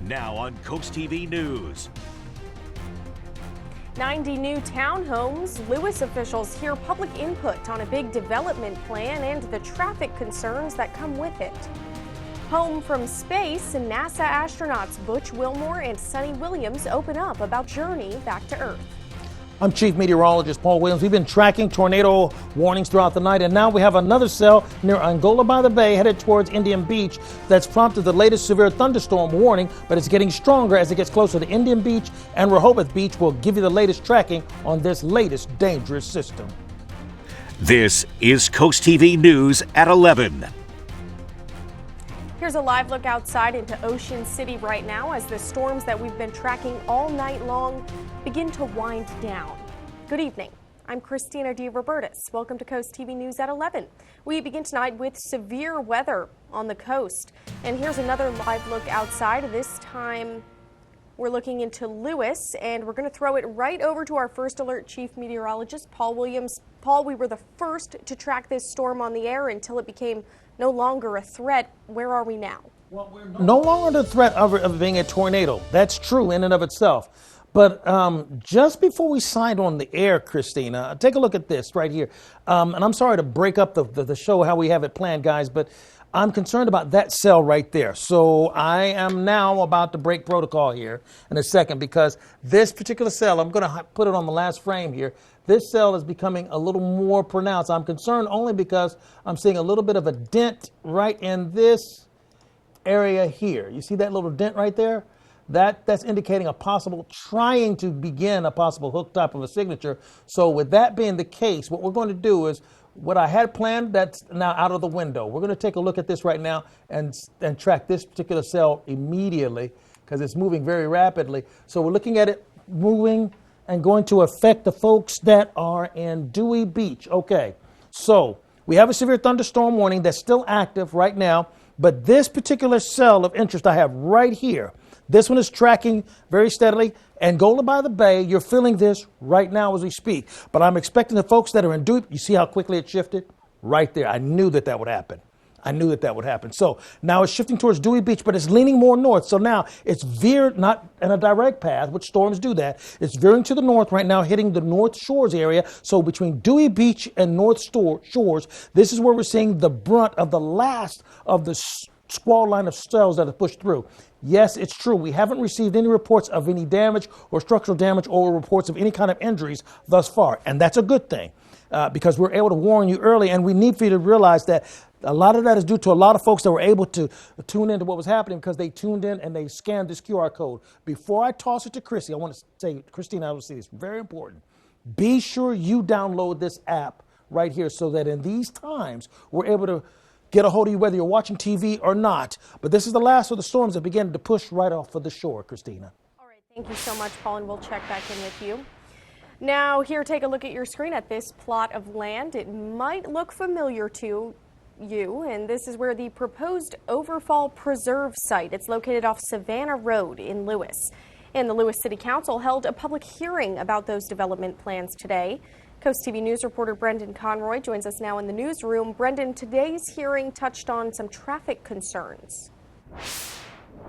Now on CoastTV News. 90 new townhomes. Lewes officials hear public input on a big development plan and the traffic concerns that come with it. Home from space, NASA astronauts Butch Wilmore and Sonny Williams open up about journey back to Earth. I'm Chief Meteorologist Paul Williams. We've been tracking tornado warnings throughout the night, and now we have another cell near Angola by the Bay headed towards Indian Beach that's prompted the latest severe thunderstorm warning, but it's getting stronger as it gets closer to Indian Beach, and Rehoboth Beach will give you the latest tracking on this latest dangerous system. This is CoastTV News at 11. Here's a live look outside into Ocean City right now as the storms that we've been tracking all night long begin to wind down. Good evening. I'm Christina DeRobertis. Welcome to CoastTV News at 11. We begin tonight with severe weather on the coast. And here's another live look outside. This time we're looking into Lewes, and we're going to throw it right over to our first alert chief meteorologist, Paul Williams. Paul, we were the first to track this storm on the air until it became no longer a threat. Where are we now? Well, we're no longer the threat of being a tornado. That's true in and of itself. But just before we signed on the air, Christina, take a look at this right here. And I'm sorry to break up the show how we have it planned, guys, but I'm concerned about that cell right there. So I am now about to break protocol here in a second because this particular cell, I'm going to put it on the last frame here. This cell is becoming a little more pronounced. I'm concerned only because I'm seeing a little bit of a dent right in this area here. You see that little dent right there? That's indicating a possible, trying to begin a possible hook type of a signature. So with that being the case, what we're going to do is what I had planned, that's now out of the window. We're going to take a look at this right now and track this particular cell immediately because it's moving very rapidly. So we're looking at it moving and going to affect the folks that are in Dewey Beach. Okay, so we have a severe thunderstorm warning that's still active right now, but this particular cell of interest I have right here, this one is tracking very steadily. Angola by the Bay, you're feeling this right now as we speak. But I'm expecting the folks that are in Dewey, you see how quickly it shifted? Right there. I knew that would happen. So now it's shifting towards Dewey Beach, but it's leaning more north. So now it's veered, not in a direct path, which storms do that. It's veering to the north right now, hitting the North Shores area. So between Dewey Beach and North Shores, this is where we're seeing the brunt of the last of the squall line of cells that have pushed through. Yes, it's true. We haven't received any reports of any damage or structural damage or reports of any kind of injuries thus far. And that's a good thing because we're able to warn you early. And we need for you to realize that a lot of that is due to a lot of folks that were able to tune into what was happening because they tuned in and they scanned this QR code. Before I toss it to Chrissy, I want to say, Christina, I will say this, very important. Be sure you download this app right here so that in these times we're able to get a hold of you whether you're watching TV or not. But this is the last of the storms that began to push right off of the shore, Christina. All right, thank you so much, Paul, and we'll check back in with you. Now, here, take a look at your screen at this plot of land. It might look familiar to you, and this is where the proposed Overfall Preserve site. It's located off Savannah Road in Lewes. And the Lewes City Council held a public hearing about those development plans today. CoastTV News reporter Brendan Conroy joins us now in the newsroom. Brendan, today's hearing touched on some traffic concerns.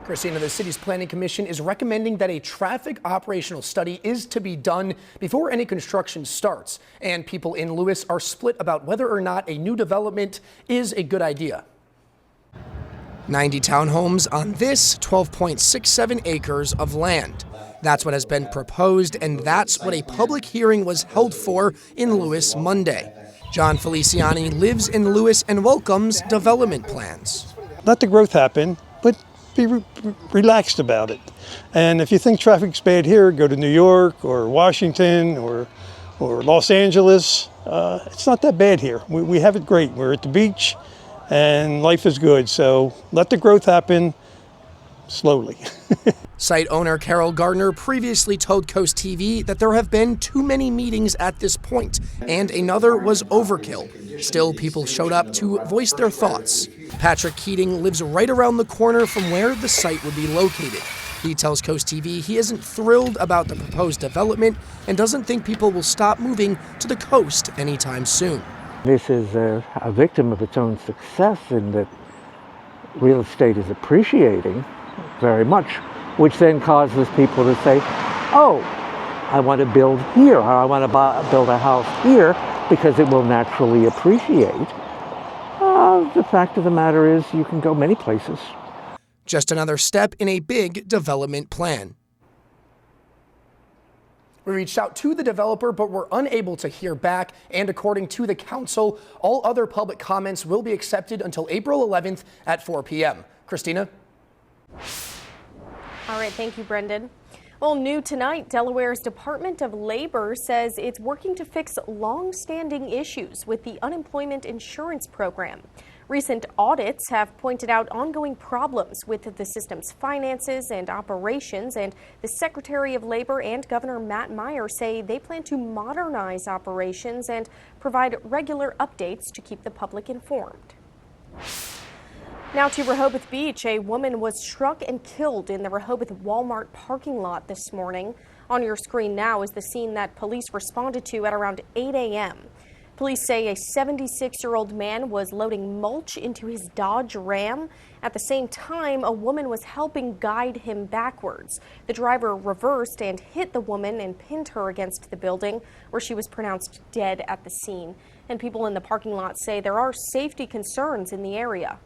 Christina, the city's planning commission is recommending that a traffic operational study is to be done before any construction starts. And people in Lewes are split about whether or not a new development is a good idea. 90 townhomes on this 12.67 acres of land. That's what has been proposed, and that's what a public hearing was held for in Lewes Monday. John Feliciani lives in Lewes and welcomes development plans. Let the growth happen, but be relaxed about it. And if you think traffic's bad here, go to New York or Washington or Los Angeles. It's not that bad here. We have it great. We're at the beach and life is good. So let the growth happen slowly. Site owner Carol Gardner previously told CoastTV that there have been too many meetings at this point, and another was overkill. Still, people showed up to voice their thoughts. Patrick Keating lives right around the corner from where the site would be located. He tells CoastTV he isn't thrilled about the proposed development and doesn't think people will stop moving to the coast anytime soon. This is a victim of its own success in that real estate is appreciating very much which then causes people to say, oh, I want to build here, or I want to build a house here because it will naturally appreciate. The fact of the matter is you can go many places. Just another step in a big development plan. We reached out to the developer, but were unable to hear back. And according to the council, all other public comments will be accepted until April 11th at 4 p.m. Christina? All right, thank you, Brendan. Well, new tonight, Delaware's Department of Labor says it's working to fix long-standing issues with the unemployment insurance program. Recent audits have pointed out ongoing problems with the system's finances and operations, and the Secretary of Labor and Governor Matt Meyer say they plan to modernize operations and provide regular updates to keep the public informed. Now to Rehoboth Beach, a woman was struck and killed in the Rehoboth Walmart parking lot this morning. On your screen now is the scene that police responded to at around 8 a.m. Police say a 76-year-old man was loading mulch into his Dodge Ram. At the same time, a woman was helping guide him backwards. The driver reversed and hit the woman and pinned her against the building, where she was pronounced dead at the scene. And people in the parking lot say there are safety concerns in the area.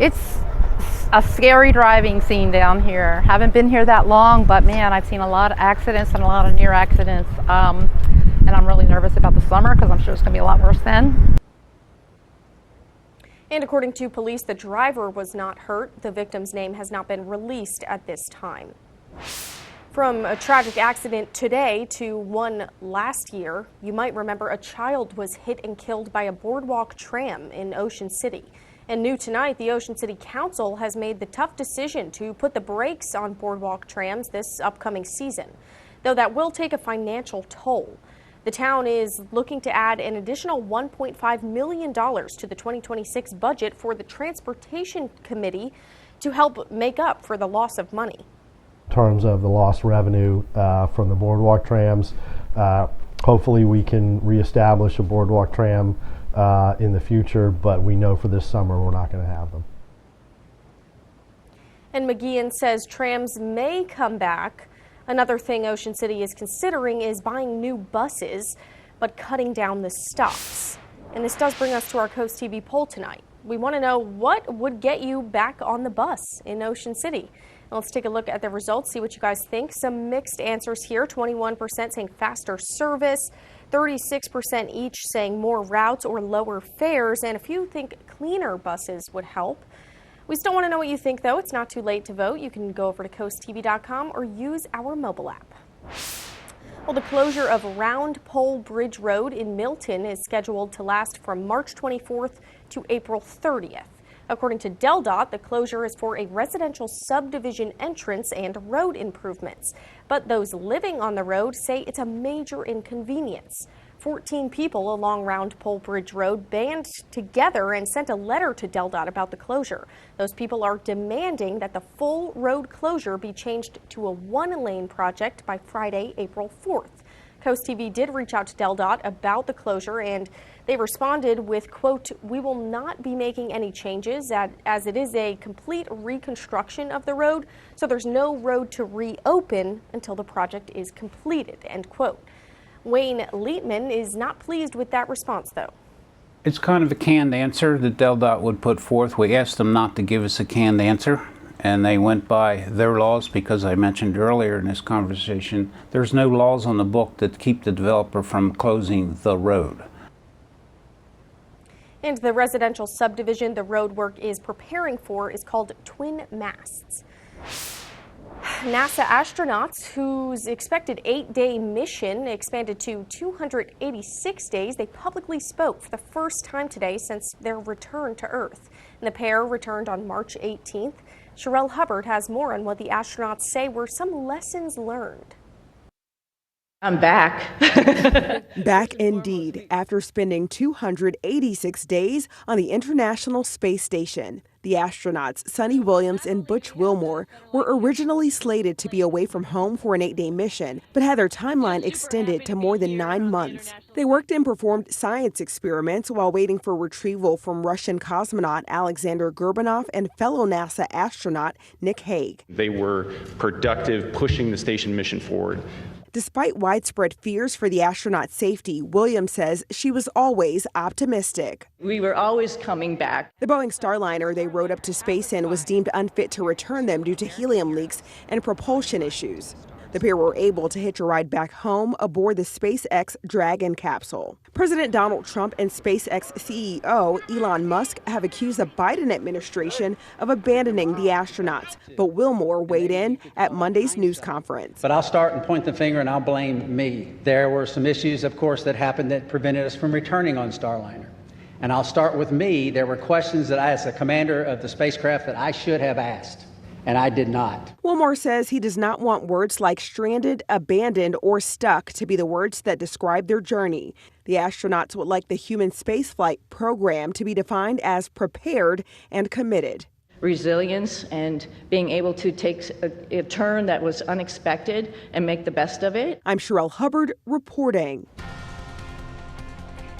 It's a scary driving scene down here. Haven't been here that long, but man, I've seen a lot of accidents and a lot of near accidents. And I'm really nervous about the summer because I'm sure it's going to be a lot worse then. And according to police, the driver was not hurt. The victim's name has not been released at this time. From a tragic accident today to one last year, you might remember a child was hit and killed by a boardwalk tram in Ocean City. And new tonight, the Ocean City Council has made the tough decision to put the brakes on boardwalk trams this upcoming season, though that will take a financial toll. The town is looking to add an additional $1.5 million to the 2026 budget for the Transportation Committee to help make up for the loss of money. In terms of the lost revenue from the boardwalk trams, hopefully we can reestablish a boardwalk tram in the future, but we know for this summer we're not going to have them. And McGeehan says trams may come back. Another thing Ocean City is considering is buying new buses, but cutting down the stops. And this does bring us to our Coast TV poll tonight. We want to know what would get you back on the bus in Ocean City. Let's take a look at the results, see what you guys think. Some mixed answers here. 21% saying faster service, 36% each saying more routes or lower fares, and a few think cleaner buses would help. We still want to know what you think, though. It's not too late to vote. You can go over to CoastTV.com or use our mobile app. Well, the closure of Round Pole Bridge Road in Milton is scheduled to last from March 24th to April 30th. According to DelDOT, the closure is for a residential subdivision entrance and road improvements. But those living on the road say it's a major inconvenience. 14 people along Round Pole Bridge Road band together and sent a letter to DelDOT about the closure. Those people are demanding that the full road closure be changed to a one-lane project by Friday, April 4th. Coast TV did reach out to DelDOT about the closure, and they responded with, quote, "We will not be making any changes as it is a complete reconstruction of the road, so there's no road to reopen until the project is completed," end quote. Wayne Leitman is not pleased with that response, though. It's kind of a canned answer that DelDOT would put forth. We asked them not to give us a canned answer, and they went by their laws because I mentioned earlier in this conversation, there's no laws on the book that keep the developer from closing the road. And the residential subdivision the road work is preparing for is called Twin Masts. NASA astronauts whose expected 8-day mission expanded to 286 days, they publicly spoke for the first time today since their return to Earth. And the pair returned on March 18th. Sherelle Hubbard has more on what the astronauts say were some lessons learned. I'm back. Back indeed, after spending 286 days on the International Space Station. The astronauts, Sonny Williams and Butch Wilmore, were originally slated to be away from home for an 8-day mission, but had their timeline extended to more than 9 months. They worked and performed science experiments while waiting for retrieval from Russian cosmonaut Alexander Gerbanov and fellow NASA astronaut Nick Hague. They were productive, pushing the station mission forward. Despite widespread fears for the astronaut's safety, Williams says she was always optimistic. We were always coming back. The Boeing Starliner they rode up to space in was deemed unfit to return them due to helium leaks and propulsion issues. The pair were able to hitch a ride back home aboard the SpaceX Dragon capsule. President Donald Trump and SpaceX CEO Elon Musk have accused the Biden administration of abandoning the astronauts, but Wilmore weighed in at Monday's news conference. But I'll start and point the finger and I'll blame me. There were some issues, of course, that happened that prevented us from returning on Starliner. And I'll start with me. There were questions that I, as the commander of the spacecraft, that I should have asked. And I did not. Wilmore says he does not want words like stranded, abandoned, or stuck to be the words that describe their journey. The astronauts would like the human spaceflight program to be defined as prepared and committed. Resilience and being able to take a turn that was unexpected and make the best of it. I'm Sherelle Hubbard reporting.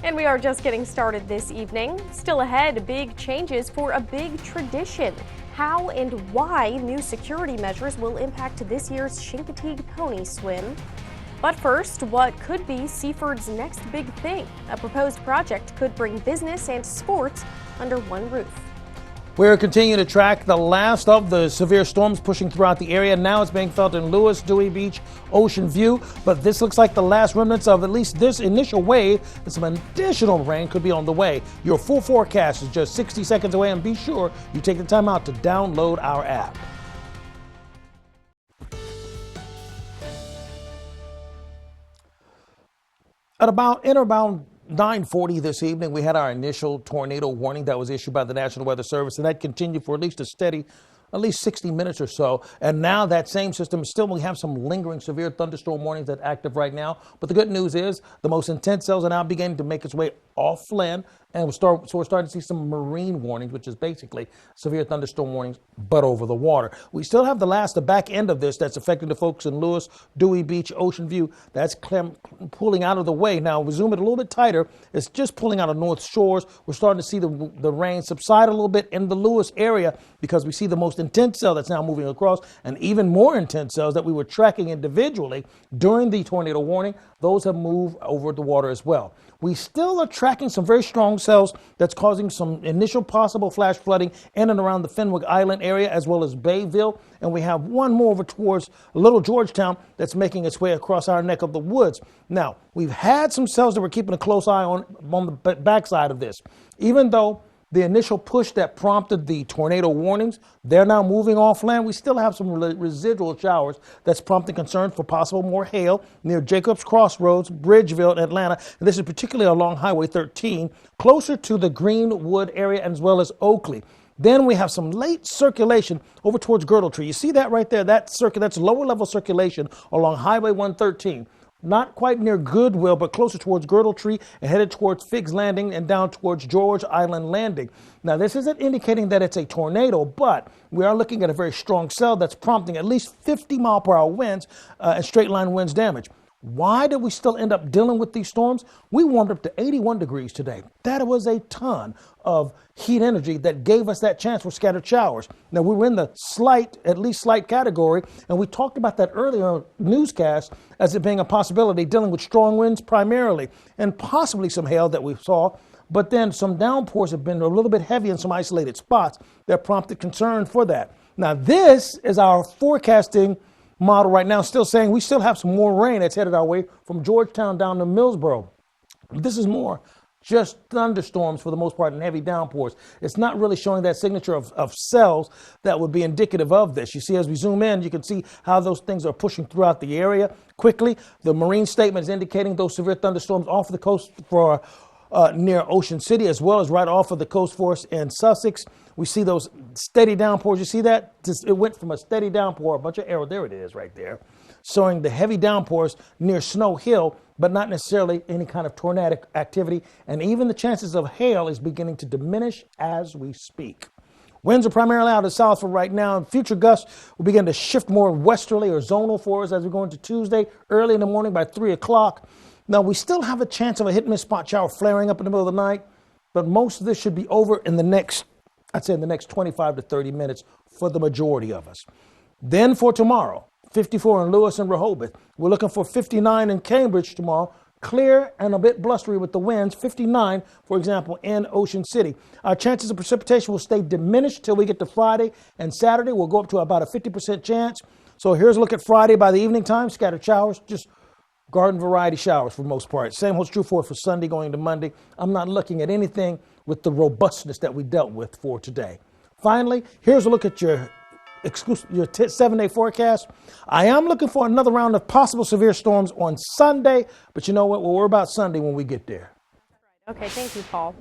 And we are just getting started this evening. Still ahead, big changes for a big tradition. How and why new security measures will impact this year's Chincoteague Pony Swim. But first, what could be Seaford's next big thing? A proposed project could bring business and sports under one roof. We're continuing to track the last of the severe storms pushing throughout the area. Now it's being felt in Lewes, Dewey Beach, Ocean View. But this looks like the last remnants of at least this initial wave. And some additional rain could be on the way. Your full forecast is just 60 seconds away. And be sure you take the time out to download our app. At about 9:40 this evening, we had our initial tornado warning that was issued by the National Weather Service, and that continued for at least 60 minutes or so. And now that same system still, we have some lingering severe thunderstorm warnings that are active right now. But the good news is the most intense cells are now beginning to make its way off land, and we're starting to see some marine warnings, which is basically severe thunderstorm warnings, but over the water. We still have the back end of this that's affecting the folks in Lewes, Dewey Beach, Ocean View. That's pulling out of the way. Now, we zoom it a little bit tighter. It's just pulling out of North Shores. We're starting to see the rain subside a little bit in the Lewes area because we see the most intense cell that's now moving across, and even more intense cells that we were tracking individually during the tornado warning. Those have moved over the water as well. We still are tracking some very strong cells that's causing some initial possible flash flooding in and around the Fenwick Island area as well as Bayville. And we have one more over towards Little Georgetown that's making its way across our neck of the woods. Now, we've had some cells that we're keeping a close eye on the backside of this. Even though the initial push that prompted the tornado warnings, they're now moving off land. We still have some residual showers that's prompting concern for possible more hail near Jacobs Crossroads, Bridgeville, Atlanta. And this is particularly along Highway 13, closer to the Greenwood area as well as Oakley. Then we have some late circulation over towards Girdle Tree. You see that right there? That's lower level circulation along Highway 113. Not quite near Goodwill, but closer towards Girdle Tree and headed towards Figs Landing and down towards George Island Landing. Now, this isn't indicating that it's a tornado, but we are looking at a very strong cell that's prompting at least 50-mile-per-hour winds and straight-line winds damage. Why did we still end up dealing with these storms? We warmed up to 81 degrees today. That was a ton of heat energy that gave us that chance for scattered showers. Now, we were in the at least slight category, and we talked about that earlier newscast as it being a possibility, dealing with strong winds primarily, and possibly some hail that we saw. But then some downpours have been a little bit heavy in some isolated spots that prompted concern for that. Now, this is our forecasting model right now, still saying we still have some more rain that's headed our way from Georgetown down to Millsboro. This is more just thunderstorms for the most part and heavy downpours. It's not really showing that signature of cells that would be indicative of this. You see, as we zoom in, you can see how those things are pushing throughout the area quickly. The marine statement is indicating those severe thunderstorms off the coast for near Ocean City, as well as right off of the coast for us in Sussex. We see those steady downpours. You see that? It went from a steady downpour, a bunch of arrow, there it is right there, showing the heavy downpours near Snow Hill, but not necessarily any kind of tornadic activity. And even the chances of hail is beginning to diminish as we speak. Winds are primarily out of south for right now, and future gusts will begin to shift more westerly or zonal for us as we go into Tuesday, early in the morning by 3 o'clock. Now, we still have a chance of a hit-and-miss spot shower flaring up in the middle of the night, but most of this should be over in the next 25 to 30 minutes for the majority of us. Then for tomorrow, 54 in Lewes and Rehoboth. We're looking for 59 in Cambridge tomorrow. Clear and a bit blustery with the winds, 59, for example, in Ocean City. Our chances of precipitation will stay diminished till we get to Friday and Saturday. We'll go up to about a 50% chance. So here's a look at Friday by the evening time. Scattered showers, just garden variety showers for the most part. Same holds true for Sunday going to Monday. I'm not looking at anything with the robustness that we dealt with for today. Finally, here's a look at your 7-day forecast. I am looking for another round of possible severe storms on Sunday, but you know what? We'll worry about Sunday when we get there. Okay, thank you, Paul.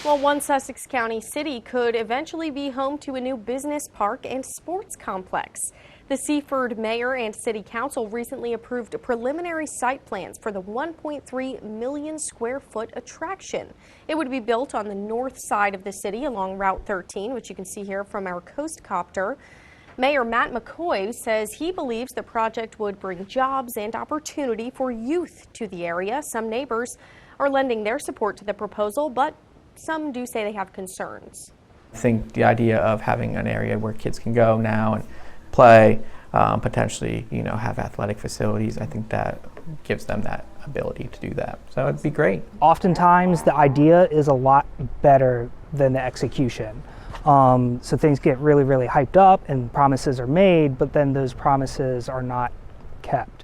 Well, one Sussex County city could eventually be home to a new business park and sports complex. The Seaford mayor and city council recently approved preliminary site plans for the 1.3 million square foot attraction. It would be built on the north side of the city along Route 13, which you can see here from our coast copter. Mayor Matt McCoy says he believes the project would bring jobs and opportunity for youth to the area. Some neighbors are lending their support to the proposal, but some do say they have concerns. I think the idea of having an area where kids can go now and play, potentially, have athletic facilities, I think that gives them that ability to do that. So it'd be great. Oftentimes the idea is a lot better than the execution. So things get really, really hyped up and promises are made, but then those promises are not kept.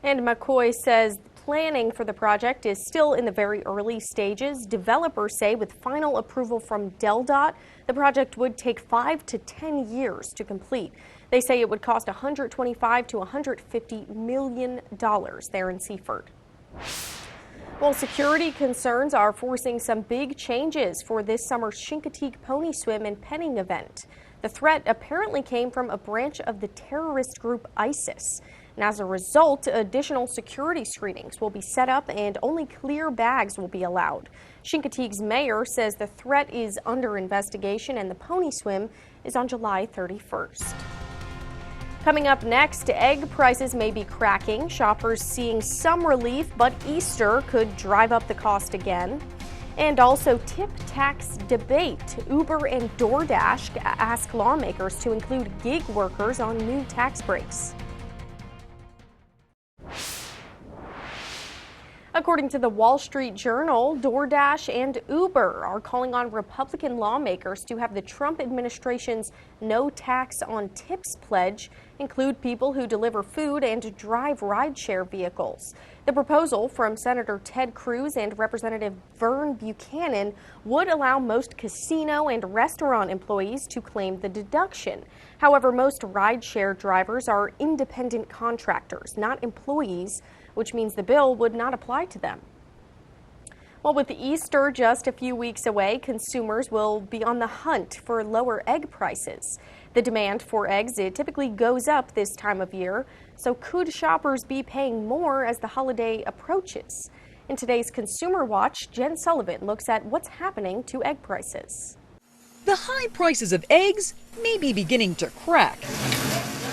And McCoy says planning for the project is still in the very early stages. Developers say with final approval from DelDOT, the project would take 5 to 10 years to complete. They say it would cost $125 to $150 million there in Seaford. Well, security concerns are forcing some big changes for this summer's Chincoteague Pony Swim and Penning event. The threat apparently came from a branch of the terrorist group ISIS. And as a result, additional security screenings will be set up and only clear bags will be allowed. Chincoteague's mayor says the threat is under investigation and the pony swim is on July 31st. Coming up next, egg prices may be cracking. Shoppers seeing some relief, but Easter could drive up the cost again. And also tip tax debate. Uber and DoorDash ask lawmakers to include gig workers on new tax breaks. According to the Wall Street Journal, DoorDash and Uber are calling on Republican lawmakers to have the Trump administration's no tax on tips pledge include people who deliver food and drive rideshare vehicles. The proposal from Senator Ted Cruz and Representative Vern Buchanan would allow most casino and restaurant employees to claim the deduction. However, most rideshare drivers are independent contractors, not employees, which means the bill would not apply to them. Well, with Easter just a few weeks away, consumers will be on the hunt for lower egg prices. The demand for eggs, it typically goes up this time of year, so could shoppers be paying more as the holiday approaches? In today's Consumer Watch, Jen Sullivan looks at what's happening to egg prices. The high prices of eggs may be beginning to crack.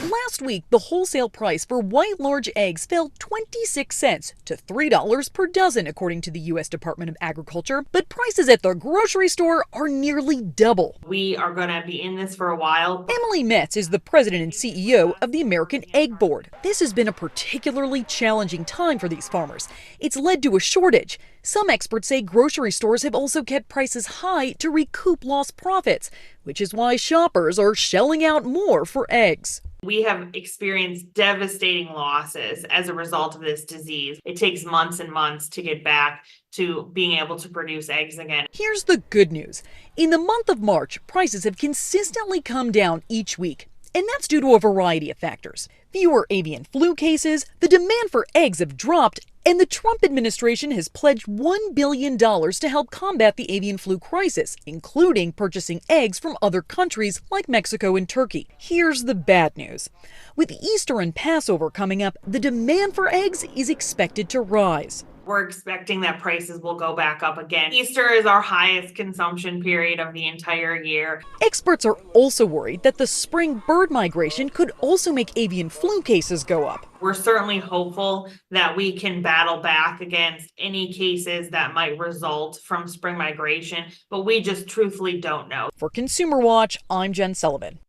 Last week, the wholesale price for white large eggs fell 26 cents to $3 per dozen, according to the U.S. Department of Agriculture. But prices at the grocery store are nearly double. We are going to be in this for a while. Emily Metz is the president and CEO of the American Egg Board. This has been a particularly challenging time for these farmers. It's led to a shortage. Some experts say grocery stores have also kept prices high to recoup lost profits, which is why shoppers are shelling out more for eggs. We have experienced devastating losses as a result of this disease. It takes months and months to get back to being able to produce eggs again. Here's the good news. In the month of March, prices have consistently come down each week, and that's due to a variety of factors. Fewer avian flu cases, the demand for eggs have dropped, And the Trump administration has pledged $1 billion to help combat the avian flu crisis, including purchasing eggs from other countries like Mexico and Turkey. Here's the bad news. With Easter and Passover coming up, the demand for eggs is expected to rise. We're expecting that prices will go back up again. Easter is our highest consumption period of the entire year. Experts are also worried that the spring bird migration could also make avian flu cases go up. We're certainly hopeful that we can battle back against any cases that might result from spring migration, but we just truthfully don't know. For Consumer Watch, I'm Jen Sullivan.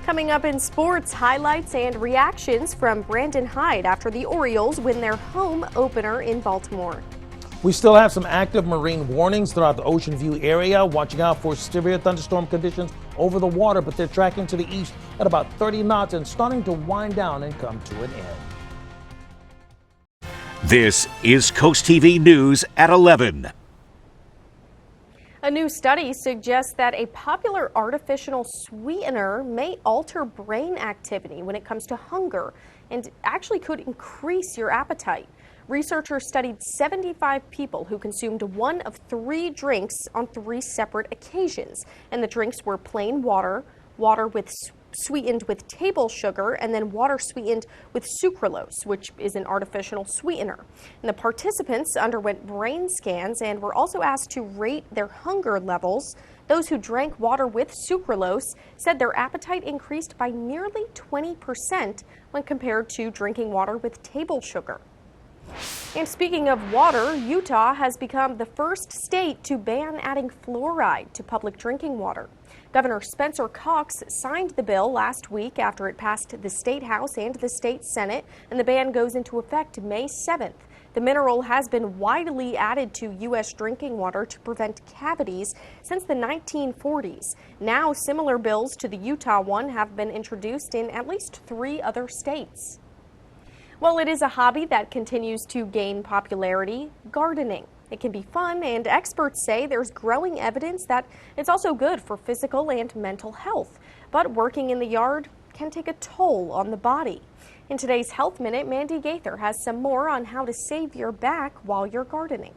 Coming up in sports, highlights and reactions from Brandon Hyde after the Orioles win their home opener in Baltimore. We still have some active marine warnings throughout the Ocean View area, watching out for severe thunderstorm conditions over the water, but they're tracking to the east at about 30 knots and starting to wind down and come to an end. This is Coast TV News at 11. A new study suggests that a popular artificial sweetener may alter brain activity when it comes to hunger and actually could increase your appetite. Researchers studied 75 people who consumed one of 3 drinks on 3 separate occasions, and the drinks were plain water, water sweetened with table sugar, and then water sweetened with sucralose, which is an artificial sweetener. And the participants underwent brain scans and were also asked to rate their hunger levels. Those who drank water with sucralose said their appetite increased by nearly 20% when compared to drinking water with table sugar. And speaking of water, Utah has become the first state to ban adding fluoride to public drinking water. Governor Spencer Cox signed the bill last week after it passed the State House and the State Senate, and the ban goes into effect May 7th. The mineral has been widely added to U.S. drinking water to prevent cavities since the 1940s. Now, similar bills to the Utah one have been introduced in at least 3 other states. Well, it is a hobby that continues to gain popularity, gardening. It can be fun, and experts say there's growing evidence that it's also good for physical and mental health. But working in the yard can take a toll on the body. In today's Health Minute, Mandy Gaither has some more on how to save your back while you're gardening.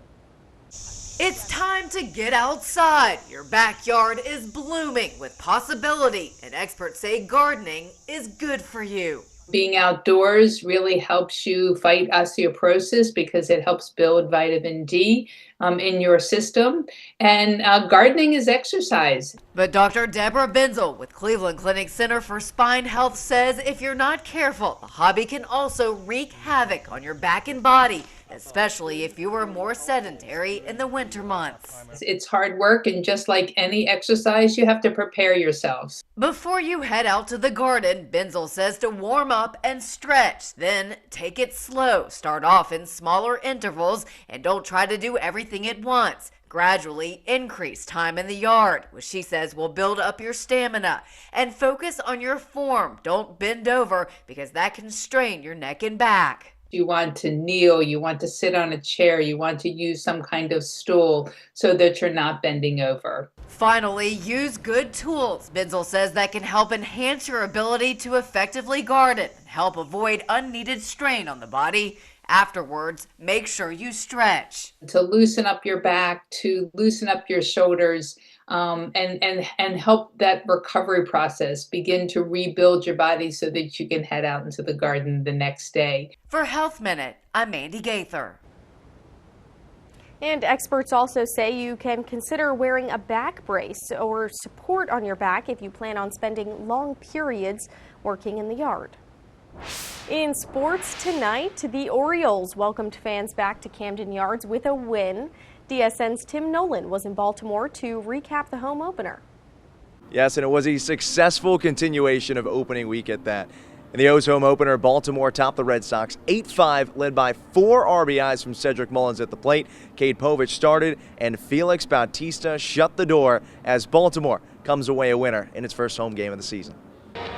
It's time to get outside. Your backyard is blooming with possibility, and experts say gardening is good for you. Being outdoors really helps you fight osteoporosis because it helps build vitamin D in your system. And gardening is exercise. But Dr. Deborah Benzel with Cleveland Clinic Center for Spine Health says if you're not careful, the hobby can also wreak havoc on your back and body, especially if you are more sedentary in the winter months. It's hard work, and just like any exercise, you have to prepare yourselves. Before you head out to the garden, Benzel says to warm up and stretch, then take it slow. Start off in smaller intervals and don't try to do everything at once. Gradually increase time in the yard, which she says will build up your stamina, and focus on your form. Don't bend over because that can strain your neck and back. You want to kneel, you want to sit on a chair, you want to use some kind of stool so that you're not bending over. Finally, use good tools. Benzel says that can help enhance your ability to effectively garden and help avoid unneeded strain on the body. Afterwards, make sure you stretch. To loosen up your back, to loosen up your shoulders, and help that recovery process begin to rebuild your body so that you can head out into the garden the next day. For Health Minute, I'm Mandy Gaither. And experts also say you can consider wearing a back brace or support on your back if you plan on spending long periods working in the yard. In sports tonight, the Orioles welcomed fans back to Camden Yards with a win. DSN's Tim Nolan was in Baltimore to recap the home opener. Yes, and it was a successful continuation of opening week at that. In the O's home opener, Baltimore topped the Red Sox 8-5, led by 4 RBIs from Cedric Mullins at the plate. Cade Povich started, and Felix Bautista shut the door as Baltimore comes away a winner in its first home game of the season.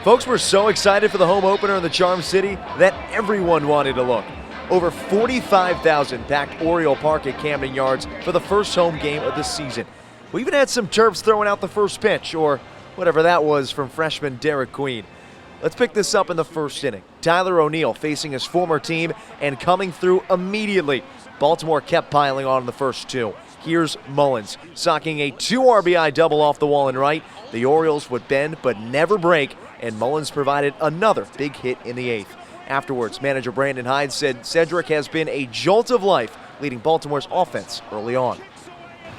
Folks were so excited for the home opener in the Charm City that everyone wanted to look. Over 45,000 packed Oriole Park at Camden Yards for the first home game of the season. We even had some Terps throwing out the first pitch, or whatever that was, from freshman Derek Queen. Let's pick this up in the first inning. Tyler O'Neill facing his former team and coming through immediately. Baltimore kept piling on in the first two. Here's Mullins, socking a 2 RBI double off the wall and right. The Orioles would bend but never break, and Mullins provided another big hit in the 8th. Afterwards, manager Brandon Hyde said Cedric has been a jolt of life, leading Baltimore's offense early on.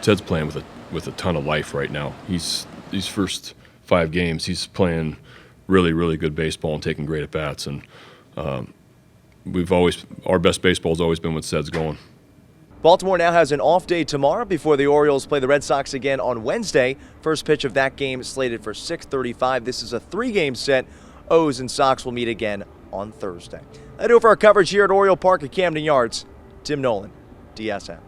Ced's playing with a ton of life right now. These first 5 games, he's playing really, really good baseball and taking great at-bats. And our best baseball has always been when Ced's going. Baltimore now has an off day tomorrow before the Orioles play the Red Sox again on Wednesday. First pitch of that game slated for 6:35. This is a 3-game set. O's and Sox will meet again on Thursday. That'll do it for our coverage here at Oriole Park at Camden Yards. Tim Nolan, DSN.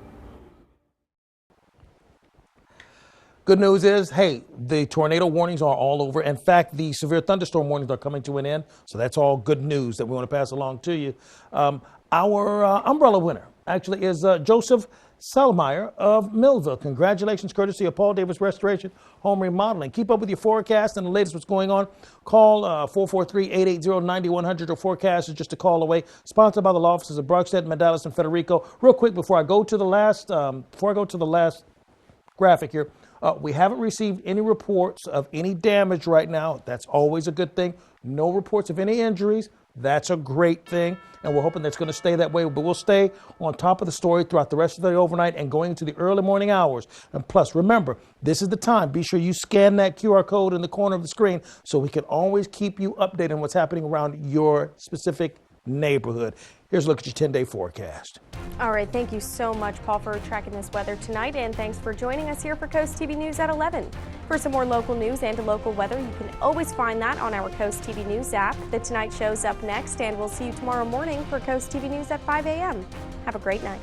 Good news is, hey, the tornado warnings are all over. In fact, the severe thunderstorm warnings are coming to an end. So that's all good news that we want to pass along to you. Our umbrella winner actually is Joseph Selmeyer of Millville. Congratulations, courtesy of Paul Davis Restoration Home Remodeling. Keep up with your forecast and the latest what's going on. Call 443-880-9100. Your forecast is just a call away. Sponsored by the law offices of Brockstead, Mandalis, and Federico. Real quick before I go to the last graphic here. We haven't received any reports of any damage right now. That's always a good thing. No reports of any injuries. That's a great thing. And we're hoping that's going to stay that way. But we'll stay on top of the story throughout the rest of the overnight and going into the early morning hours. And plus, remember, this is the time. Be sure you scan that QR code in the corner of the screen so we can always keep you updated on what's happening around your specific neighborhood. Here's a look at your 10-day forecast. All right, thank you so much, Paul, for tracking this weather tonight, and thanks for joining us here for Coast TV News at 11. For some more local news and local weather, you can always find that on our Coast TV News app. The Tonight Show's up next, and we'll see you tomorrow morning for Coast TV News at 5 a.m. Have a great night.